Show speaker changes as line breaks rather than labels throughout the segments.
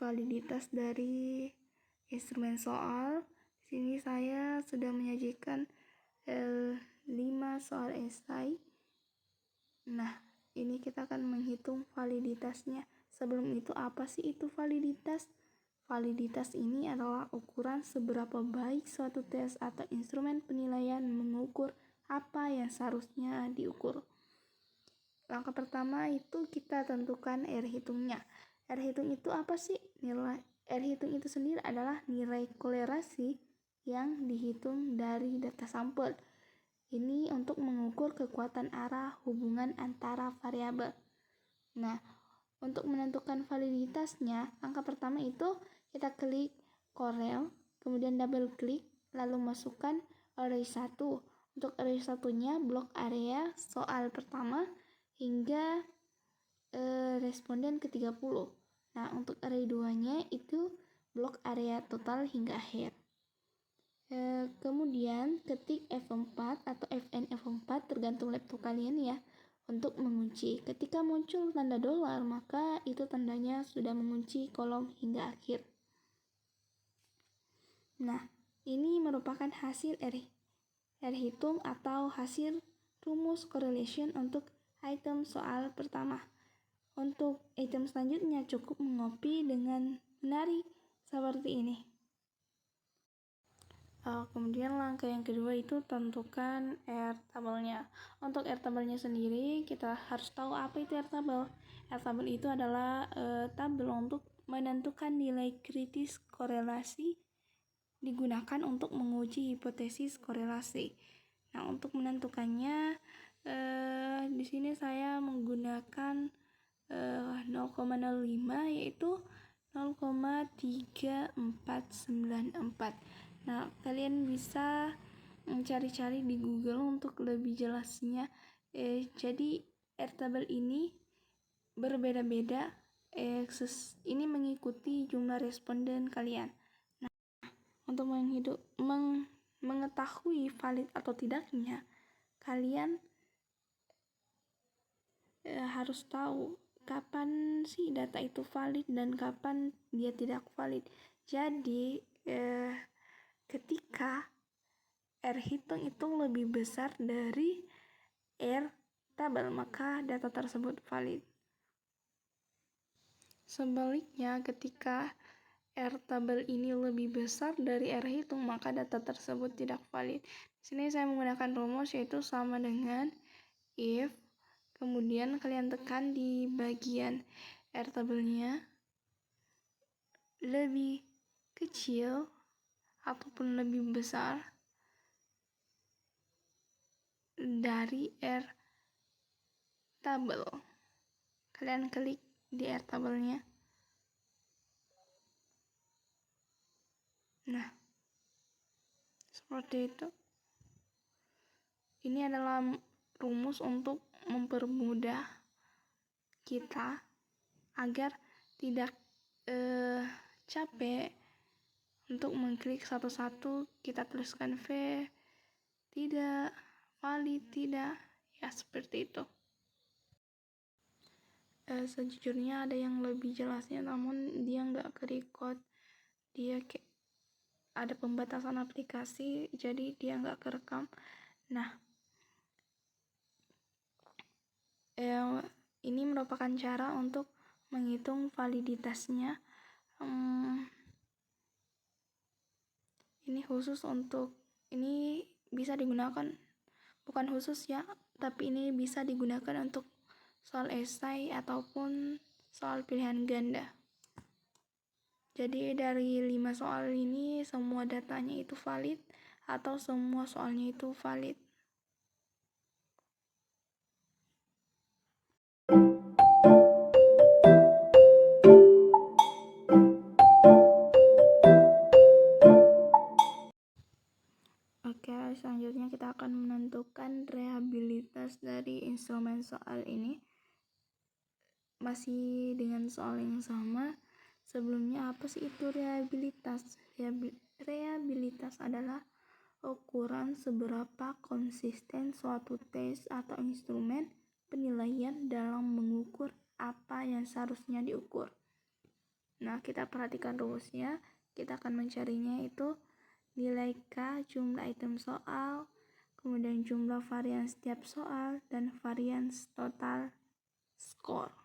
validitas dari instrumen soal. Di sini saya sudah menyajikan 5 soal esai. Nah, ini kita akan menghitung validitasnya. Sebelum itu, apa sih itu validitas? Validitas ini adalah ukuran seberapa baik suatu tes atau instrumen penilaian mengukur apa yang seharusnya diukur. Langkah pertama itu kita tentukan R hitungnya. R hitung itu apa sih? R hitung itu sendiri adalah nilai kolerasi yang dihitung dari data sampel. Ini untuk mengukur kekuatan arah hubungan antara variabel. Nah, untuk menentukan validitasnya, langkah pertama itu kita klik Corel, kemudian double klik, lalu masukkan array 1. Untuk array 1-nya blok area soal pertama hingga responden ke-30. Nah, untuk array 2-nya itu blok area total hingga akhir. Kemudian ketik F4 atau Fn F4 tergantung laptop kalian ya untuk mengunci. Ketika muncul tanda dolar, maka itu tandanya sudah mengunci kolom hingga akhir. Nah, ini merupakan hasil R hitung atau hasil rumus correlation untuk item soal pertama. Untuk item selanjutnya cukup mengcopy dengan menarik seperti ini. Kemudian langkah yang kedua itu tentukan R tabelnya. Untuk R tabelnya sendiri kita harus tahu apa itu R tabel. R tabel itu adalah tabel untuk menentukan nilai kritis korelasi digunakan untuk menguji hipotesis korelasi. Nah, untuk menentukannya di sini saya menggunakan 0,05 yaitu 0,3494. Nah, kalian bisa mencari-cari di Google untuk lebih jelasnya. Jadi R tabel ini berbeda-beda. Ini mengikuti jumlah responden kalian. Nah, untuk mengetahui valid atau tidaknya, kalian harus tahu kapan sih data itu valid dan kapan dia tidak valid. Jadi ketika R hitung itu lebih besar dari R tabel, maka data tersebut valid. Sebaliknya, ketika R tabel ini lebih besar dari R hitung, maka data tersebut tidak valid. Di sini saya menggunakan rumus yaitu sama dengan if, kemudian kalian tekan di bagian R tabelnya lebih kecil ataupun lebih besar dari R tabel. Kalian klik di R tabelnya. Nah, seperti itu. Ini adalah rumus untuk mempermudah kita agar tidak capek untuk mengklik satu-satu. Kita tuliskan V, tidak, valid, tidak, ya seperti itu. Sejujurnya ada yang lebih jelasnya, namun dia nggak ke-record. Dia ada pembatasan aplikasi, jadi dia nggak kerekam. Nah, ini merupakan cara untuk menghitung validitasnya. Ini khusus untuk, ini bisa digunakan, bukan khusus ya, tapi ini bisa digunakan untuk soal esai ataupun soal pilihan ganda. Jadi dari 5 soal ini semua datanya itu valid atau semua soalnya itu valid. Oke, selanjutnya kita akan menentukan reliabilitas dari instrumen soal ini. Masih dengan soal yang sama. Sebelumnya, apa sih itu reliabilitas? Reliabilitas adalah ukuran seberapa konsisten suatu tes atau instrumen penilaian dalam mengukur apa yang seharusnya diukur. Nah, kita perhatikan rumusnya. Kita akan mencarinya itu nilai K, jumlah item soal, kemudian jumlah varian setiap soal, dan varian total skor.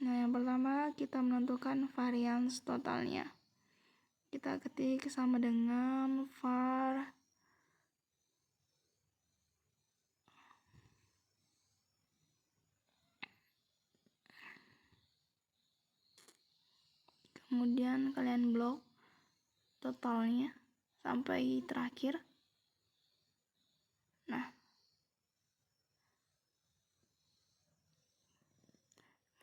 Nah, yang pertama kita menentukan varian totalnya. Kita ketik sama dengan var kemudian kalian blok totalnya sampai terakhir. Nah,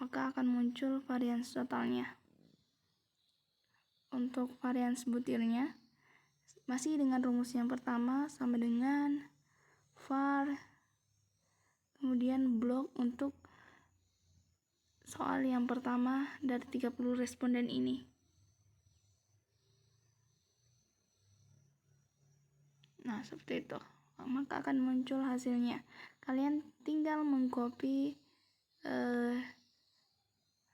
maka akan muncul varian totalnya. Untuk varian butirnya masih dengan rumus yang pertama, sama dengan var kemudian blok untuk soal yang pertama dari 30 responden ini. Nah, seperti itu. Maka akan muncul hasilnya. Kalian tinggal mengcopy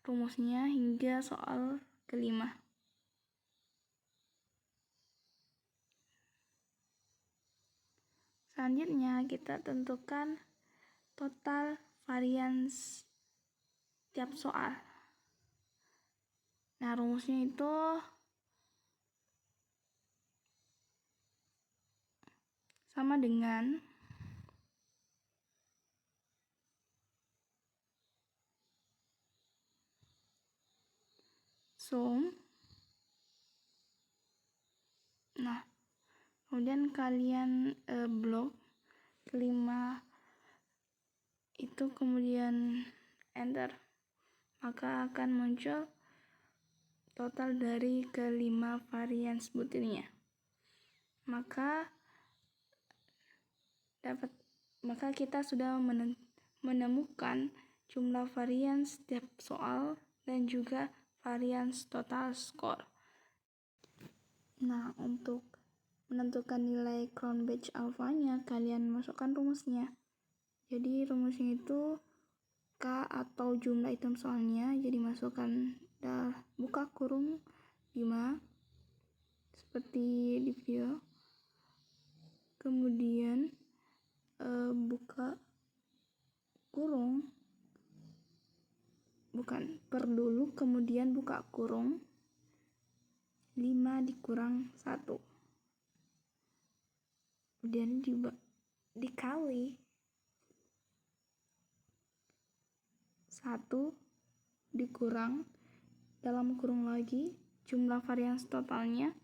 rumusnya hingga soal kelima. Selanjutnya kita tentukan total varian tiap soal. Nah, rumusnya itu sama dengan sum. Nah, kemudian kalian blok kelima itu, kemudian enter, maka akan muncul total dari kelima varian butirnya. Maka kita sudah menemukan jumlah varian setiap soal dan juga varian total skor. Nah, untuk menentukan nilai crown batch alfanya, kalian masukkan rumusnya. Jadi rumusnya itu K atau jumlah item soalnya, jadi masukkan buka kurung 5 seperti di video, kemudian buka kurung, per dulu, kemudian buka kurung 5 dikurang 1, kemudian dikali 1 dikurang dalam kurung lagi jumlah varian totalnya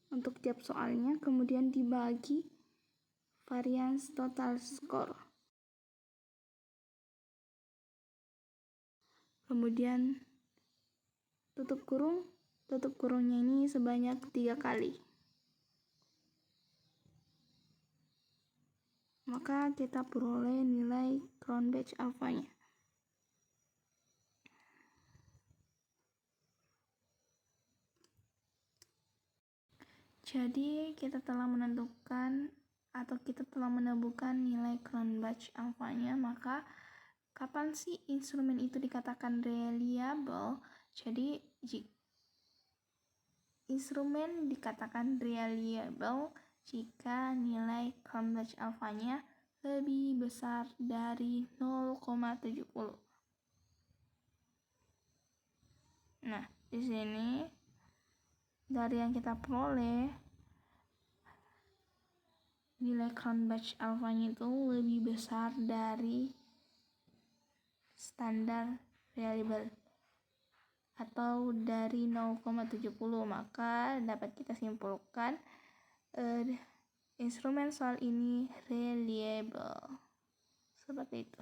untuk tiap soalnya, kemudian dibagi varian total skor, kemudian tutup kurungnya ini sebanyak 3 kali. Maka kita peroleh nilai crown batch alfanya. Jadi kita telah menentukan atau kita telah menemukan nilai crown batch alfanya. Maka kapan sih instrumen itu dikatakan reliable? Jadi instrumen dikatakan reliable jika nilai crown batch alfanya lebih besar dari 0,70. Nah, di sini dari yang kita peroleh, nilai crown batch alfanya itu lebih besar dari standar reliable atau dari 0,70, maka dapat kita simpulkan instrumen soal ini reliable. Seperti itu.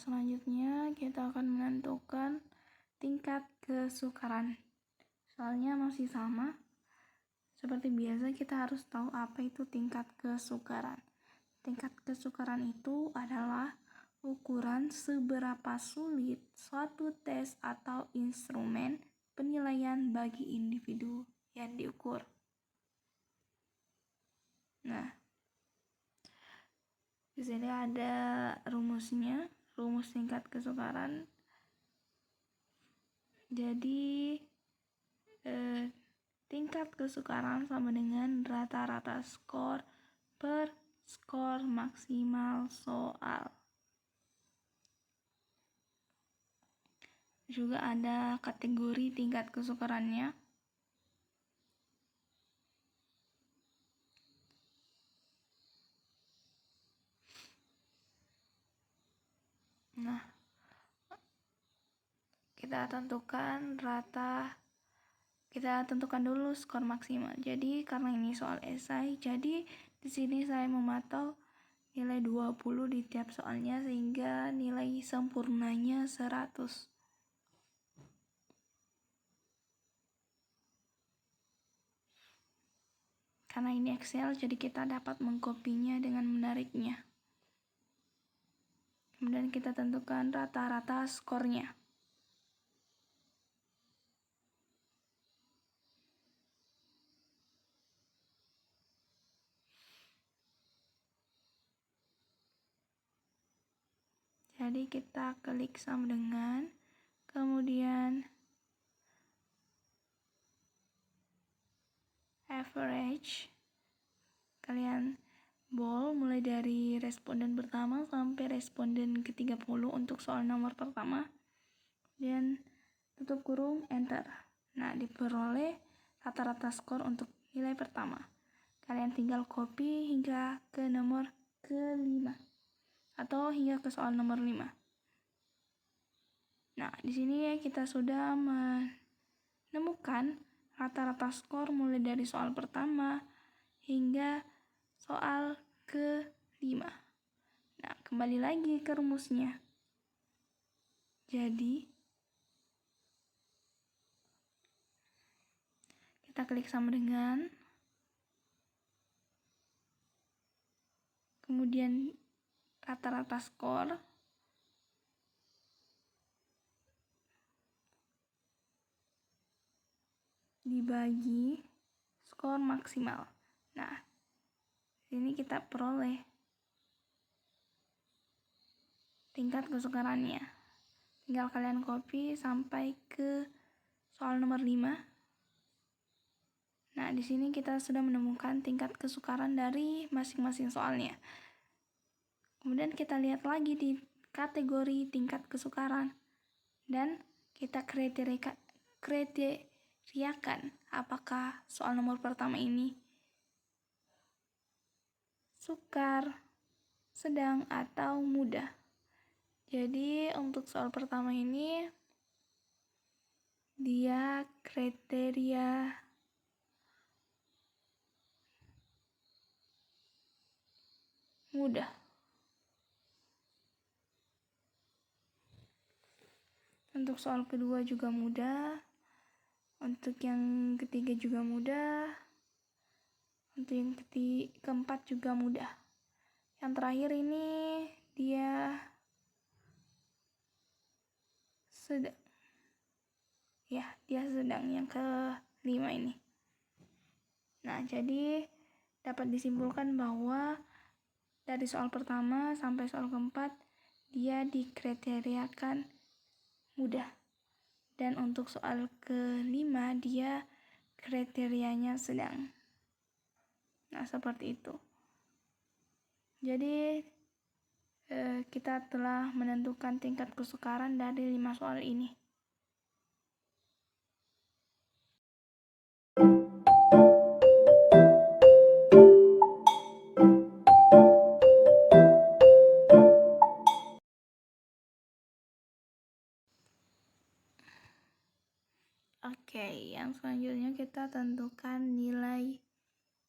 selanjutnya kita akan menentukan tingkat kesukaran. Soalnya masih sama. Seperti biasa kita harus tahu apa itu tingkat kesukaran. Tingkat kesukaran itu adalah ukuran seberapa sulit suatu tes atau instrumen penilaian bagi individu yang diukur. Nah, di sini ada rumusnya, rumus tingkat kesukaran. Jadi tingkat kesukaran sama dengan rata-rata skor per skor maksimal soal. Juga ada kategori tingkat kesukarannya. Nah, kita tentukan dulu skor maksimal. Jadi karena ini soal esai, jadi di sini saya mematok nilai 20 di tiap soalnya sehingga nilai sempurnanya 100. Karena ini Excel, jadi kita dapat mengkopinya dengan menariknya. Kemudian kita tentukan rata-rata skornya. Jadi kita klik sama dengan, kemudian average. Kalian mulai dari responden pertama sampai responden ke-30 untuk soal nomor pertama. Dan tutup kurung, enter. Nah, diperoleh rata-rata skor untuk nilai pertama. Kalian tinggal copy hingga ke nomor ke-5 atau hingga ke soal nomor 5. Nah, di sini kita sudah menemukan rata-rata skor mulai dari soal pertama hingga soal ke-5. Nah, kembali lagi ke rumusnya. Jadi, kita klik sama dengan, kemudian rata-rata skor, dibagi skor maksimal. Nah, ini kita peroleh tingkat kesukarannya. Tinggal kalian copy sampai ke soal nomor 5. Nah, di sini kita sudah menemukan tingkat kesukaran dari masing-masing soalnya. Kemudian kita lihat lagi di kategori tingkat kesukaran dan kita kriteriakan apakah soal nomor pertama ini sukar, sedang, atau mudah. Jadi untuk soal pertama ini dia kriteria mudah. Untuk soal kedua juga mudah. Untuk yang ketiga juga mudah. Untuk yang keempat juga mudah. Yang terakhir ini dia sedang. Ya, dia sedang yang ke-5 ini. Nah, jadi dapat disimpulkan bahwa dari soal pertama sampai soal keempat dia dikriteriakan mudah. Dan untuk soal ke-5 dia kriterianya sedang. Nah, seperti itu. Jadi kita telah menentukan tingkat kesukaran dari 5 soal ini. Oke, yang selanjutnya kita tentukan nilai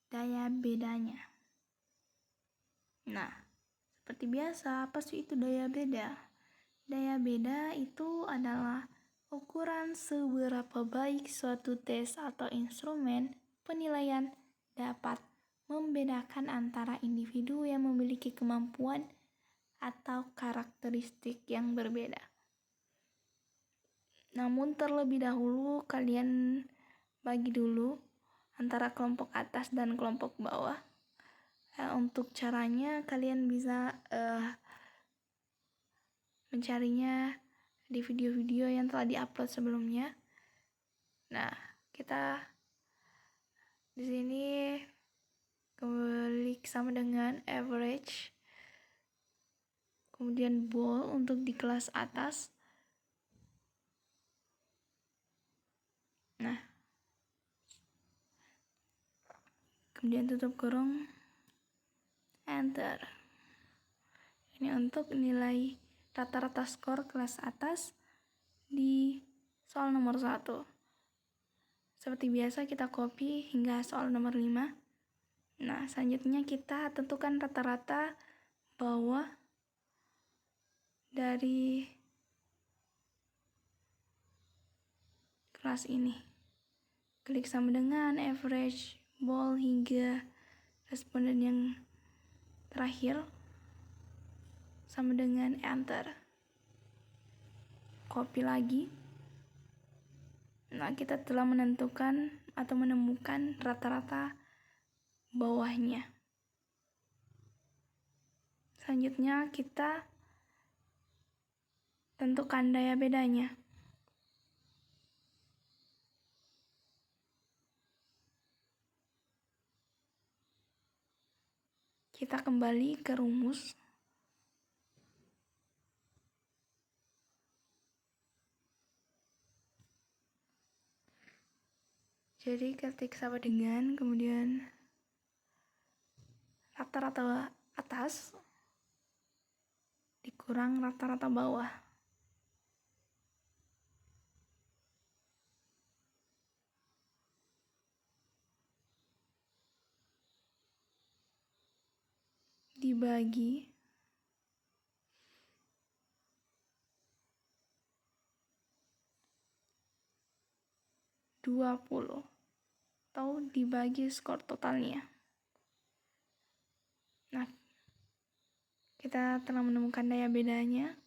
daya bedanya. Nah, seperti biasa, apa sih itu daya beda? Daya beda itu adalah ukuran seberapa baik suatu tes atau instrumen penilaian dapat membedakan antara individu yang memiliki kemampuan atau karakteristik yang berbeda. Namun terlebih dahulu kalian bagi dulu antara kelompok atas dan kelompok bawah. Untuk caranya kalian bisa mencarinya di video-video yang telah diupload sebelumnya. Nah, kita di sini klik sama dengan average, kemudian bold untuk di kelas atas. Nah, kemudian tutup kurung, enter. Ini untuk nilai rata-rata skor kelas atas di soal nomor 1. Seperti biasa kita copy hingga soal nomor 5. Nah, selanjutnya kita tentukan rata-rata bawah dari kelas ini. Klik sama dengan average, bold hingga responden yang terakhir sama dengan enter. Copy lagi. Nah, kita telah menentukan atau menemukan rata-rata bawahnya. Selanjutnya kita tentukan daya bedanya. Kita kembali ke rumus. Jadi ketik sama dengan, kemudian rata-rata atas dikurang rata-rata bawah. Dibagi 20 atau dibagi skor totalnya. Nah, kita telah menemukan daya bedanya.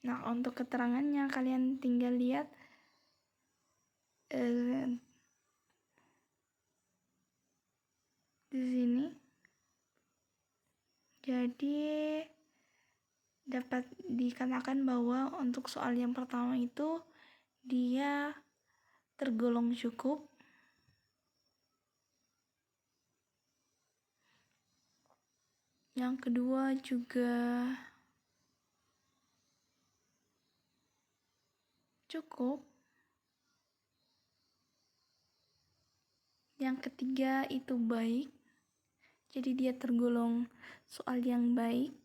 Nah, untuk keterangannya kalian tinggal lihat di sini. Jadi dapat dikatakan bahwa untuk soal yang pertama itu dia tergolong cukup. Yang kedua juga cukup. Yang ketiga itu baik. Jadi dia tergolong soal yang baik.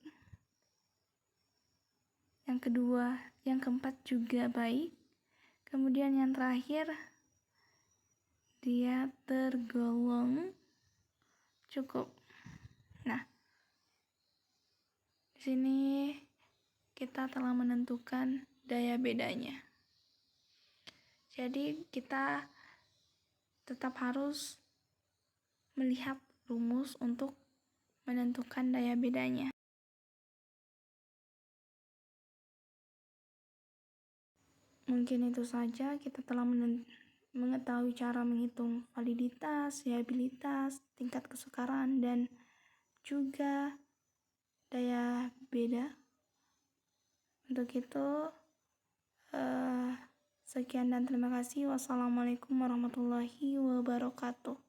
Yang kedua, yang keempat juga baik. Kemudian yang terakhir dia tergolong cukup. Nah, di sini kita telah menentukan daya bedanya. Jadi kita tetap harus melihat rumus untuk menentukan daya bedanya. Mungkin itu saja, kita telah mengetahui cara menghitung validitas, viabilitas, tingkat kesukaran, dan juga daya beda. Untuk itu, sekian dan terima kasih. Wassalamualaikum warahmatullahi wabarakatuh.